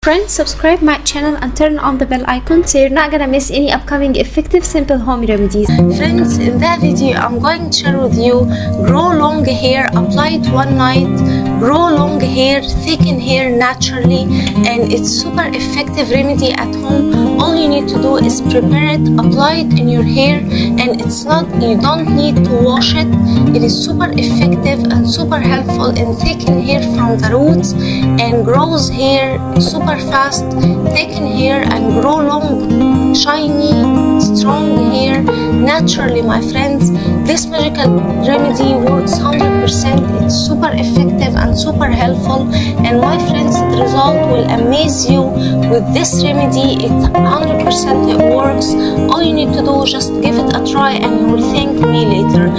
Friends, subscribe my channel and turn on the bell icon so you're not gonna miss any upcoming effective simple home remedies. Friends, in that video I'm going to share with you grow long hair, apply it one night, grow long hair, thicken hair naturally, and it's super effective remedy at home. All you need to do is prepare it, apply it in your hair, and you don't need to wash it. It is super effective and super helpful in thicken hair from the roots and grows hair super fast, thicken hair and grow long, shiny, strong hair naturally, my friends. This magical remedy works 100%. It's super effective and super helpful, and my friends, the result will amaze you with this remedy. It 100% it works. All you need to do is just give it a try and you will thank me later.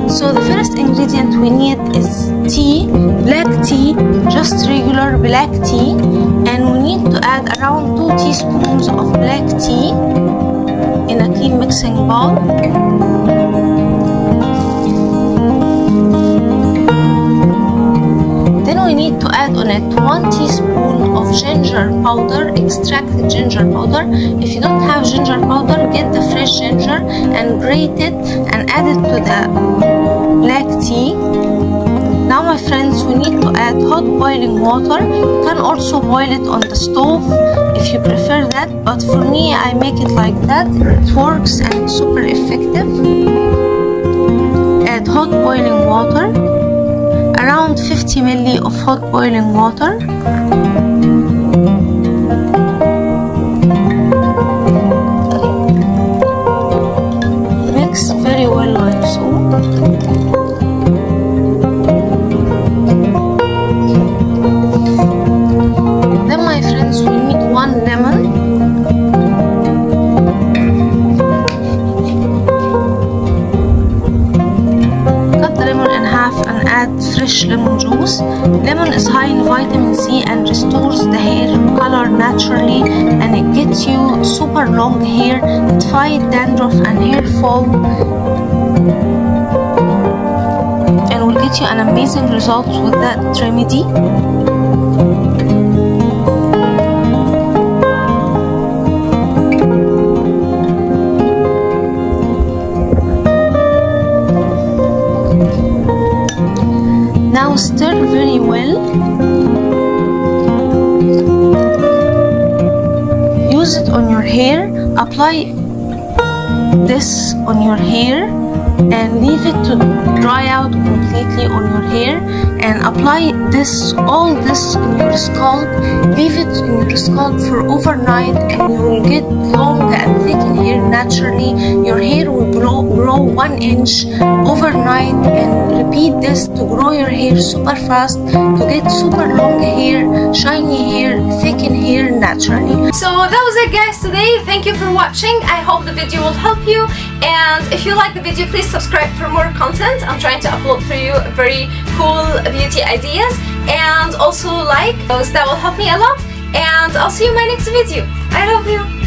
So the first ingredient we need is tea, black tea, just regular black tea, and we need to add around 2 teaspoons of black tea in a clean mixing bowl. Then we need to add on it 1 teaspoon of ginger powder, extracted ginger powder. If you don't have ginger powder, get the fresh ginger and grate it and add it to the black tea. Now my friends, we need to add hot boiling water. You can also boil it on the stove if you prefer that, but for me I make it like that. It works and it's super effective. Add hot boiling water, around 50 ml of hot boiling water. Mix very well like so. Then my friends, we need 1 lemon. Cut the lemon in half and add fresh lemon juice. Lemon is high in vitamin C and restores the hair color naturally, and it gets you super long hair. It fights dandruff and hair fall, and will get you an amazing results with that remedy. Now stir very well. Use it on your hair. Apply this on your hair and leave it to dry out completely on your hair, and apply all this in your scalp. Leave it in your scalp for overnight and you will get long and thicken hair naturally. Your hair will grow 1 inch overnight, and repeat this to grow your hair super fast, to get super long hair, shiny hair, thicken hair naturally. So that was it, guys, today. Thank you for watching. I hope the video will help you, and if you like the video, please subscribe for more content. I'm trying to upload for you very cool beauty ideas, and also like those. That will help me a lot, and I'll see you in my next video. I love you.